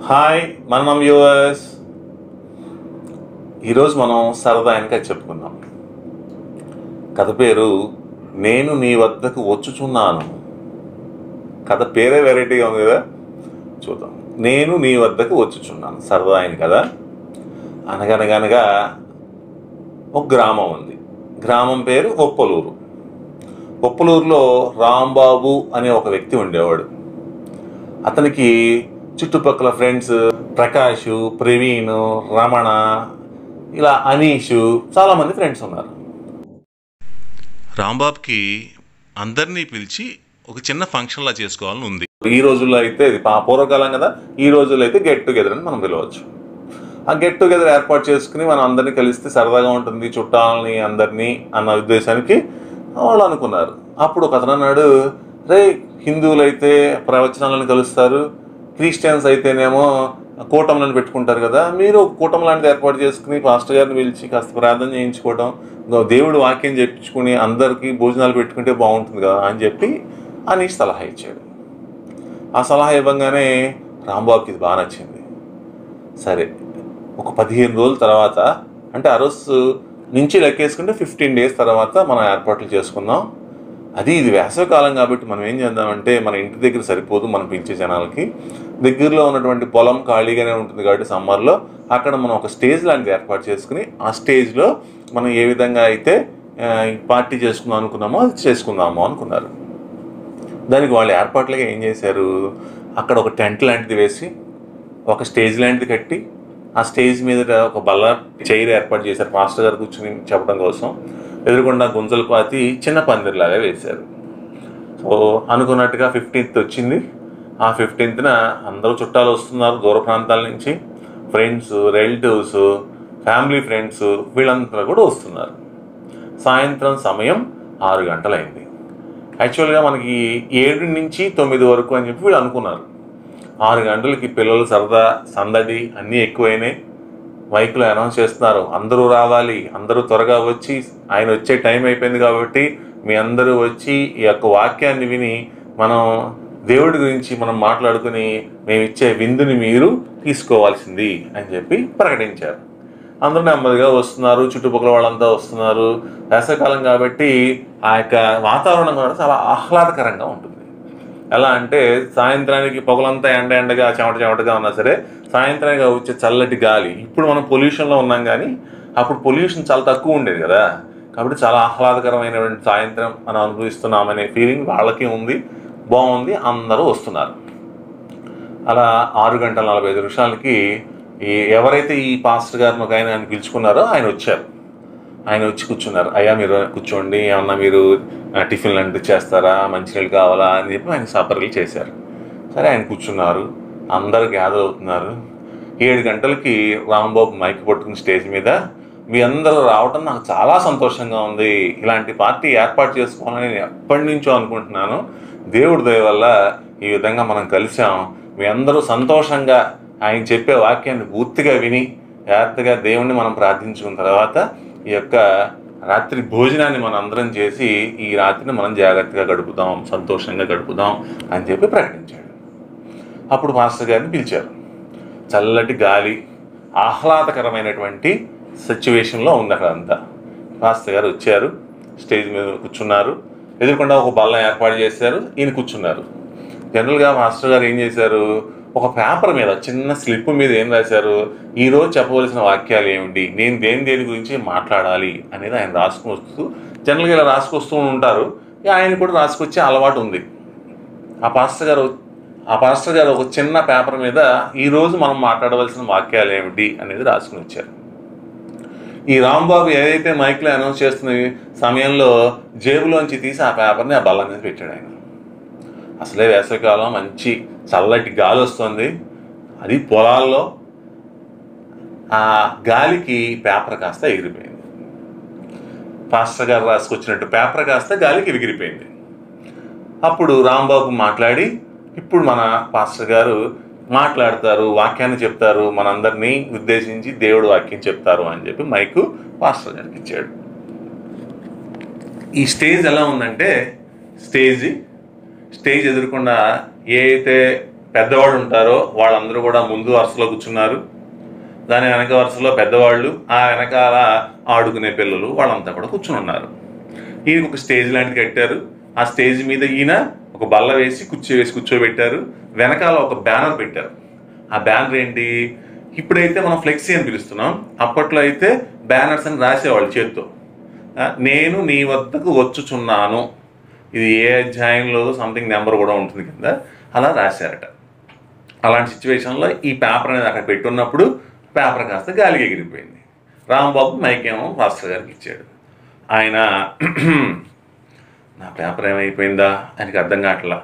Hi మనం viewers, ఈరోజు మనం సరదా కథ చెప్పుకుందాం. కథ పేరు నేను నీ వద్దకు వచ్చుచున్నాను. కథ పేరే వెరైటీగా ఉంది కదా, చూద్దాం. నేను నీ వద్దకు వచ్చుచున్నాను సరదా కదా. అనగనగనగా ఒక గ్రామం ఉంది. గ్రామం పేరు ఒప్పలూరు. ఒప్పలూరులో రాంబాబు అనే ఒక వ్యక్తి ఉండేవాడు. అతనికి చుట్టుపక్కల ఫ్రెండ్స్ ప్రకాష్, ప్రవీణ్, రమణ, ఇలా అనీష్, చాలామంది ఫ్రెండ్స్ ఉన్నారు. రాంబాబుకి అందరినీ పిలిచి ఒక చిన్న ఫంక్షన్లా చేసుకోవాలని ఉంది. ఈ రోజుల్లో అయితే ఇది పూర్వకాలం కదా, ఈ రోజుల్లో అయితే గెట్ టుగెదర్ అని మనం పిలవచ్చు. ఆ గెట్ టుగెదర్ ఏర్పాటు చేసుకుని మనం అందరినీ కలిస్తే సరదాగా ఉంటుంది, చుట్టాలని అందరినీ అన్న ఉద్దేశానికి వాళ్ళు అనుకున్నారు. అప్పుడు ఒక అతను అన్నాడు, రే హిందువులు అయితే ప్రవచనాలను కలుస్తారు, క్రిస్టియన్స్ అయితేనేమో కూటములను పెట్టుకుంటారు కదా, మీరు కూటమి లాంటిది ఏర్పాటు చేసుకుని పాస్టర్ గారిని పిలిచి కాస్త ప్రార్థన చేయించుకోవడం, దేవుడు వాక్యం చెప్పించుకుని అందరికీ భోజనాలు పెట్టుకుంటే బాగుంటుంది కదా అని చెప్పి అనీష్ సలహా ఇచ్చాడు. ఆ సలహా ఇవ్వగానే రాంబాబుకి ఇది బాగా నచ్చింది. సరే, ఒక 15 రోజుల తర్వాత, అంటే ఆ రోజు నుంచి లెక్కేసుకుంటే 15 డేస్ తర్వాత మనం ఏర్పాట్లు చేసుకుందాం. ఇది వేసవికాలం కాబట్టి మనం ఏం చేద్దామంటే, మన ఇంటి దగ్గర సరిపోదు మనం పిలిచే జనాలకి, దగ్గరలో ఉన్నటువంటి పొలం ఖాళీగానే ఉంటుంది కాబట్టి సమ్మర్లో అక్కడ మనం ఒక స్టేజ్ లాంటిది ఏర్పాటు చేసుకుని ఆ స్టేజ్లో మనం ఏ విధంగా అయితే పార్టీ చేసుకుందాం అనుకున్నామో అది చేసుకుందాము అనుకున్నారు. దానికి వాళ్ళు ఏర్పాట్లుగా ఏం చేశారు, అక్కడ ఒక టెంట్ లాంటిది వేసి ఒక స్టేజ్ లాంటిది కట్టి ఆ స్టేజ్ మీద ఒక బల్ల చైర్ ఏర్పాటు చేశారు మాస్టర్ గారు కూర్చుని చెప్పడం కోసం. ఎదురుకుండా గుంజలు పాతి చిన్న పందిరిలాగా వేశారు. సో అనుకున్నట్టుగా 15th వచ్చింది. ఆ 15th అందరూ చుట్టాలు వస్తున్నారు, దూర ప్రాంతాల నుంచి ఫ్రెండ్స్, రిలేటివ్స్, ఫ్యామిలీ ఫ్రెండ్స్ వీళ్ళంతా కూడా వస్తున్నారు. సాయంత్రం సమయం 6 గంటలైంది. యాక్చువల్గా మనకి 7 నుంచి 9 వరకు అని చెప్పి వీళ్ళు అనుకున్నారు. 6 గంటలకి పిల్లలు సరదా సందడి అన్నీ ఎక్కువైనాయి. మైక్లో అనౌన్స్ చేస్తున్నారు, అందరూ రావాలి, అందరూ త్వరగా వచ్చి, ఆయన వచ్చే టైం అయిపోయింది కాబట్టి మీ అందరూ వచ్చి ఈ యొక్క వాక్యాన్ని విని మనం దేవుడి గురించి మనం మాట్లాడుకుని మేము ఇచ్చే విందుని మీరు తీసుకోవాల్సింది అని చెప్పి ప్రకటించారు. అందరూ నెమ్మదిగా వస్తున్నారు, చుట్టుపక్కల వాళ్ళంతా వస్తున్నారు. వేసవికాలం కాబట్టి ఆ యొక్క వాతావరణం కూడా చాలా ఆహ్లాదకరంగా ఉంటుంది. ఎలా అంటే సాయంత్రానికి పొగలంతా ఎండగా చెమటగా ఉన్నా సరే సాయంత్రానికి వచ్చే చల్లటి గాలి, ఇప్పుడు మనం పొల్యూషన్లో ఉన్నాం కానీ అప్పుడు పొల్యూషన్ చాలా తక్కువ ఉండేది కదా, కాబట్టి చాలా ఆహ్లాదకరమైనటువంటి సాయంత్రం మనం అనుభవిస్తున్నామనే ఫీలింగ్ వాళ్ళకి ఉంది. బాగుంది, అందరూ వస్తున్నారు. అలా 6:45 ఎవరైతే ఈ పాస్టర్ గారిని ఒక ఆయన పిలుచుకున్నారో ఆయన వచ్చారు. ఆయన వచ్చి కూర్చున్నారు. అయ్యా మీరు కూర్చోండి, ఏమన్నా మీరు టిఫిన్ లాంటివి చేస్తారా, మంచినీళ్ళు కావాలా అని చెప్పి ఆయన సపర్లు చేశారు. సరే ఆయన కూర్చున్నారు, అందరూ గ్యాదర్ అవుతున్నారు. 7 గంటలకి రాంబాబు మైక్ పట్టుకుని స్టేజ్ మీద, మీ అందరూ రావటం నాకు చాలా సంతోషంగా ఉంది, ఇలాంటి పార్టీ ఏర్పాటు చేసుకోవాలని నేను ఎప్పటి నుంచో అనుకుంటున్నాను, దేవుడి దయ వల్ల ఈ విధంగా మనం కలిసాం, మీ అందరూ సంతోషంగా ఆయన చెప్పే వాక్యాన్ని పూర్తిగా విని జాగ్రత్తగా దేవుణ్ణి మనం ప్రార్థించుకున్న తర్వాత ఈ యొక్క రాత్రి భోజనాన్ని మనం అందరం చేసి ఈ రాత్రిని మనం జాగ్రత్తగా గడుపుదాం, సంతోషంగా గడుపుదాం అని చెప్పి ప్రకటించాడు. అప్పుడు మాస్టర్ గారిని పిలిచారు. చల్లటి గాలి, ఆహ్లాదకరమైనటువంటి సిచ్యువేషన్లో ఉంది అక్కడంతా. మాస్టర్ గారు వచ్చారు, స్టేజ్ మీద కూర్చున్నారు. ఎదురుకుండా ఒక బల్ల ఏర్పాటు చేశారు, ఈయన కూర్చున్నారు. జనరల్గా మాస్టర్ గారు ఏం చేశారు, ఒక పేపర్ మీద చిన్న స్లిప్ మీద ఏం రాశారు, ఈరోజు చెప్పవలసిన వాక్యాలు ఏమిటి, నేను దేని గురించి మాట్లాడాలి అనేది ఆయన రాసుకుని వస్తూ, జనరల్గా ఇలా రాసుకొస్తూ ఉంటారు, ఆయన కూడా రాసుకొచ్చే అలవాటు ఉంది. ఆ పాస్టర్ గారు ఒక చిన్న పేపర్ మీద ఈరోజు మనం మాట్లాడవలసిన వాక్యాలు ఏమిటి అనేది రాసుకుని వచ్చారు. ఈ రాంబాబు ఏదైతే మైక్లో అనౌన్స్ చేస్తున్న సమయంలో జేబులోంచి తీసి ఆ పేపర్ని ఆ బల్ల మీద పెట్టాడు. ఆయన అసలే వేసవికాలం, మంచి చల్లటి గాలి వస్తుంది, అది పొలాల్లో. ఆ గాలికి పేపర్ కాస్త ఎగిరిపోయింది. పాస్టర్ గారు రాసుకొచ్చినట్టు పేపర్ కాస్త గాలికి ఎగిరిపోయింది. అప్పుడు రాంబాబు మాట్లాడి, ఇప్పుడు మన పాస్టర్ గారు మాట్లాడతారు, వాక్యాన్ని చెప్తారు, మనందరినీ ఉద్దేశించి దేవుడు వాక్యం చెప్తారు అని చెప్పి మైకు పాస్టర్ గారికి ఇచ్చాడు. ఈ స్టేజ్ ఎలా ఉందంటే, స్టేజ్ ఎదురుకుండా ఏ అయితే పెద్దవాళ్ళు ఉంటారో వాళ్ళందరూ కూడా ముందు వరుసలో కూర్చున్నారు. దాని వెనక వరుసలో పెద్దవాళ్ళు, ఆ వెనకాల ఆడుకునే పిల్లలు వాళ్ళంతా కూడా కూర్చుని ఉన్నారు. ఈయనకు ఒక స్టేజ్ లాంటిది కట్టారు. ఆ స్టేజ్ మీద ఈయన ఒక బల్ల వేసి కూర్చోబెట్టారు. వెనకాల ఒక బ్యానర్ పెట్టారు. ఆ బ్యానర్ ఏంటి? ఇప్పుడైతే మనం ఫ్లెక్సీ అని పిలుస్తున్నాం, అప్పట్లో అయితే బ్యానర్స్ అని రాసేవాళ్ళు చేత్తో. నేను నీ వద్దకు వచ్చుచున్నాను, ఇది ఏ అధ్యాయంలో సంథింగ్ నెంబర్ కూడా ఉంటుంది కింద, అలా రాశారట. అలాంటి సిచ్యువేషన్లో ఈ పేపర్ అనేది అక్కడ పెట్టున్నప్పుడు పేపర్ కాస్త గాలికి ఎగిరిపోయింది. రాంబాబు మైకేమో మాస్టర్ గారికి ఇచ్చాడు. ఆయన నా పేపర్ ఏమైపోయిందా ఆయనకి అర్థం కావట్లా.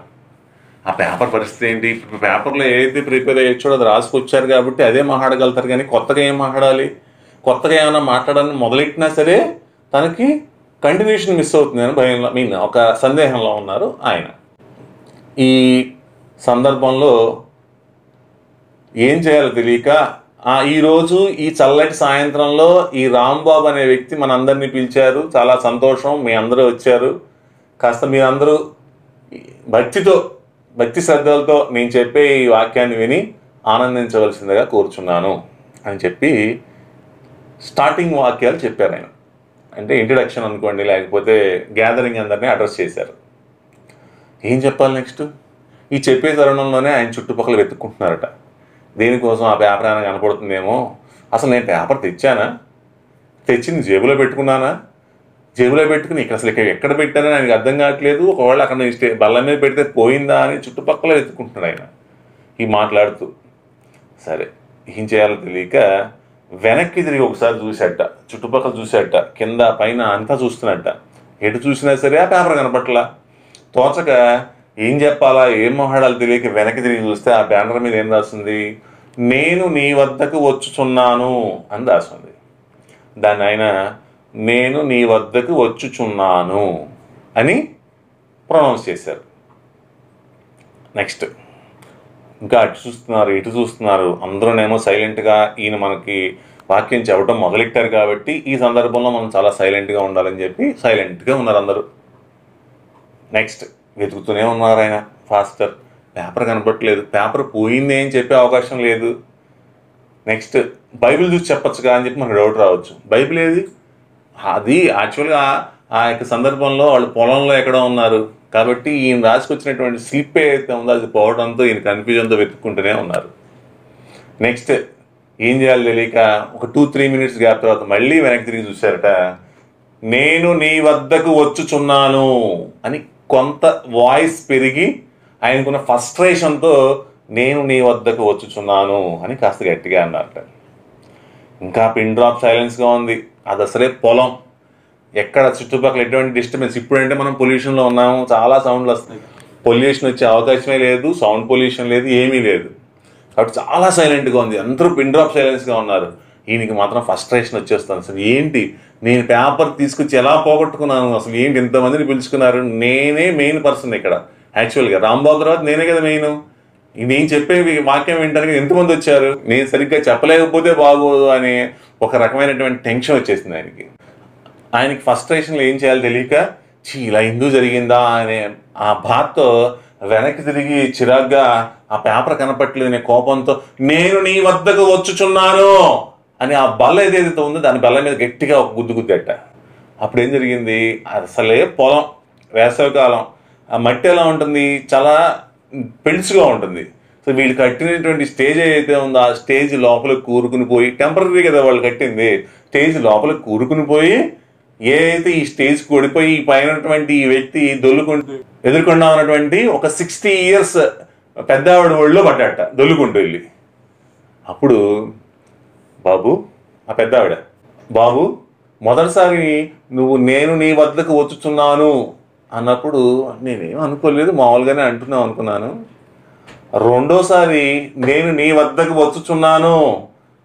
ఆ పేపర్ పరిస్థితి ఏంటి? పేపర్లో ఏదైతే ప్రిపేర్ అయ్యొచ్చో అది రాసుకొచ్చారు కాబట్టి అదే మాట్లాడగలుగుతారు, కానీ కొత్తగా ఏం మాట్లాడాలి? కొత్తగా ఏమైనా మాట్లాడాలని మొదలెట్టినా సరే తనకి కంటిన్యూషన్ మిస్ అవుతుంది అని భయంలో ఒక సందేహంలో ఉన్నారు ఆయన. ఈ సందర్భంలో ఏం చేయాలో తెలియక ఈరోజు ఈ చల్లటి సాయంత్రంలో ఈ రాంబాబు అనే వ్యక్తి మనందరినీ పిలిచారు, చాలా సంతోషం, మీ అందరూ వచ్చారు, కాస్త మీరందరూ భక్తి శ్రద్ధలతో నేను చెప్పే ఈ వాక్యాన్ని విని ఆనందించవలసిందిగా కోరుచున్నాను అని చెప్పి స్టార్టింగ్ వాక్యాలు చెప్పారు ఆయన. అంటే ఇంట్రడక్షన్ అనుకోండి, లేకపోతే గ్యాదరింగ్ అందరినీ అడ్రస్ చేశారు. ఏం చెప్పాలి నెక్స్ట్? ఈ చెప్పే తరుణంలోనే ఆయన చుట్టుపక్కల వెతుక్కుంటున్నారట. దేనికోసం? ఆ పేపర్ అయినా కనపడుతుందేమో. అసలు నేను పేపర్ తెచ్చానా? తెచ్చింది జేబులో పెట్టుకున్నానా? జేబులో పెట్టుకుని అసలు ఎక్కడ పెట్టానని ఆయనకు అర్థం కావట్లేదు. ఒకవేళ అక్కడ బల్ల మీద పెడితే పోయిందా అని చుట్టుపక్కల వెతుక్కుంటున్నాడు ఆయన ఈ మాట్లాడుతూ. సరే ఏం చేయాలో తెలియక వెనక్కి తిరిగి ఒకసారి చూశాట, చుట్టుపక్కల చూశాట, కింద పైన అంతా చూస్తున్నట్ట. ఎటు చూసినా సరే ఆ పేపర్ కనపట్లా. తోచక ఏం చెప్పాలా, ఏం మాట్లాడాలో తెలియక వెనక్కి తిరిగి చూస్తే ఆ బ్యానర్ మీద ఏం రాస్తుంది? నేను నీ వద్దకు వచ్చుచున్నాను అని రాస్తుంది. దాన్ని ఆయన నేను నీ వద్దకు వచ్చుచున్నాను అని ప్రొనౌన్స్ చేశారు. నెక్స్ట్ ఇంకా అటు చూస్తున్నారు, ఇటు చూస్తున్నారు, అందరూనేమో సైలెంట్గా ఈయన మనకి వాక్యం చెప్పడం మొదలెట్టారు కాబట్టి ఈ సందర్భంలో మనం చాలా సైలెంట్గా ఉండాలని చెప్పి సైలెంట్గా ఉన్నారు అందరూ. నెక్స్ట్ వెతుకుతూనే ఉన్నారు ఆయన ఫాస్టర్. పేపర్ కనపడట్లేదు, పేపర్ పోయింది అని చెప్పే అవకాశం లేదు. నెక్స్ట్ బైబిల్ చూసి చెప్పచ్చుగా అని చెప్పి మనకు డౌట్ రావచ్చు. బైబిల్ ఏది? అది యాక్చువల్గా ఆ యొక్క సందర్భంలో వాళ్ళు పొలంలో ఎక్కడో ఉన్నారు కాబట్టి ఈయన రాసుకొచ్చినటువంటి స్లిప్ ఏదైతే ఉందో అది పోవడంతో ఈయన కన్ఫ్యూజన్తో వెతుక్కుంటూనే ఉన్నారు. నెక్స్ట్ ఏం చేయాలో తెలియక ఒక 2-3 మినిట్స్ గ్యాప్ తర్వాత మళ్ళీ వెనక్కి తిరిగి చూశారట. నేను నీ వద్దకు వచ్చుచున్నాను అని కొంత వాయిస్ పెరిగి ఆయనకున్న ఫ్రస్ట్రేషన్తో నేను నీ వద్దకు వచ్చుచున్నాను అని కాస్త గట్టిగా అన్నారట. ఇంకా పిన్ డ్రాప్ సైలెన్స్గా ఉంది. అది అసలే పొలం, ఎక్కడ చుట్టుపక్కల ఎటువంటి డిస్టర్బెన్స్. ఇప్పుడంటే మనం పొల్యూషన్లో ఉన్నాము, చాలా సౌండ్లు వస్తున్నాయి. పొల్యూషన్ వచ్చే అవకాశమే లేదు, సౌండ్ పొల్యూషన్ లేదు, ఏమీ లేదు. కాబట్టి చాలా సైలెంట్గా ఉంది. అందరూ పిన్ డ్రాప్ సైలెన్స్గా ఉన్నారు. ఈయనకి మాత్రం ఫ్రస్ట్రేషన్ వచ్చేస్తుంది. అసలు ఏంటి, నేను పేపర్ తీసుకొచ్చి ఎలా పోగొట్టుకున్నాను, అసలు ఏంటి ఇంతమందిని పిలుచుకున్నారు, నేనే మెయిన్ పర్సన్ ఇక్కడ. యాక్చువల్గా రాంబాబు తర్వాత నేనే కదా మెయిన్. నేను చెప్పే వాక్యం వింటానికి ఎంతమంది వచ్చారు, నేను సరిగ్గా చెప్పలేకపోతే బాగోదు అనే ఒక రకమైనటువంటి టెన్షన్ వచ్చేసింది ఆయనకి. ఫ్రస్ట్రేషన్లో ఏం చేయాలో తెలియక ఇలా ఎందుకు జరిగిందా అనే ఆ బాధతో వెనక్కి తిరిగి చిరాగ్గా ఆ పేపర్ కనపట్లేదు అనే కోపంతో నేను నీ వద్దకు వచ్చుచున్నాను అని ఆ బల్ల ఏదైతే ఉందో దాని బల్ల మీద గట్టిగా ఒక గుద్దట. అప్పుడు ఏం జరిగింది? అసలే పొలం, వేసవికాలం, ఆ మట్టి ఎలా ఉంటుంది, చాలా పెలుసుగా ఉంటుంది. సో వీళ్ళు కట్టినటువంటి స్టేజ్ ఏదైతే ఉందో ఆ స్టేజ్ లోపలికి కూరుకుని పోయి, టెంపరీ కదా వాళ్ళు కట్టింది, స్టేజ్ లోపలికి కూరుకుని పోయి ఏదైతే ఈ స్టేజ్ కొడిపోయి పైనటువంటి ఈ వ్యక్తి దొల్లుకుంటూ ఎదుర్కొన్నా ఉన్నటువంటి ఒక 60 years పెద్దావిడ ఒళ్ళో పడ్డాట దొల్లుకుంటూ వెళ్ళి. అప్పుడు బాబు, ఆ పెద్దావిడ, బాబు మొదటిసారి నువ్వు నేను నీ వద్దకు వచ్చుచున్నాను అన్నప్పుడు నేనేం అనుకోలేదు, మామూలుగానే అంటున్నావు అనుకున్నాను. రెండోసారి నేను నీ వద్దకు వచ్చుచున్నాను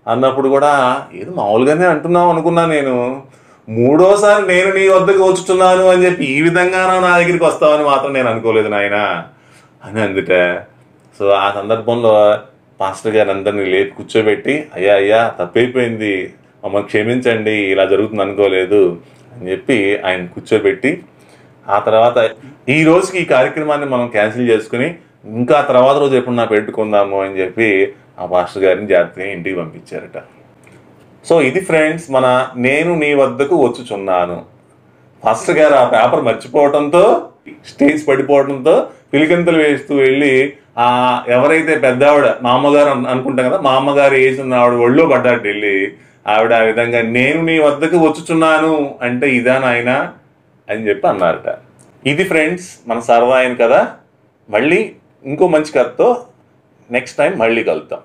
అన్నప్పుడు కూడా ఏదో మామూలుగానే అంటున్నావు అనుకున్నా నేను. మూడోసారి నేను నీ వద్దకు వచ్చుచున్నాను అని చెప్పి ఈ విధంగా నా దగ్గరికి వస్తావని మాత్రం నేను అనుకోలేదు నాయన అని అందుట. సో ఆ సందర్భంలో పాస్టర్ గారు అందరినీ లేపి కూర్చోబెట్టి, అయ్యా తప్పైపోయింది, మమ్మల్ని క్షమించండి, ఇలా జరుగుతుంది అనుకోలేదు అని చెప్పి ఆయన కూర్చోబెట్టి, ఆ తర్వాత ఈ రోజుకి ఈ కార్యక్రమాన్ని మనం క్యాన్సిల్ చేసుకుని ఇంకా తర్వాత రోజు ఎప్పుడు నా పెట్టుకుందాము అని చెప్పి ఆ పాస్టర్ గారిని జాగ్రత్తగా ఇంటికి పంపించారట. సో ఇది ఫ్రెండ్స్ మన నేను నీ వద్దకు వచ్చుచున్నాను. పాస్టర్ గారు ఆ పేపర్ మర్చిపోవడంతో స్టేజ్ పడిపోవడంతో పిలికింతలు వేస్తూ వెళ్ళి ఆ ఎవరైతే పెద్ద ఆవిడ మా అమ్మగారు అనుకుంటాం కదా, మా అమ్మగారు వేసిన ఆవిడ ఒళ్ళో పడ్డాడు వెళ్ళి. ఆవిడ ఆ విధంగా నేను నీ వద్దకు వచ్చుచున్నాను అంటే ఇదా నాయనా అని చెప్పి అన్నారట. ఇది ఫ్రెండ్స్ మన సరదా అయిన కదా. మళ్ళీ ఇంకో మంచి కథతో నెక్స్ట్ టైం మళ్ళీ కలుద్దాం.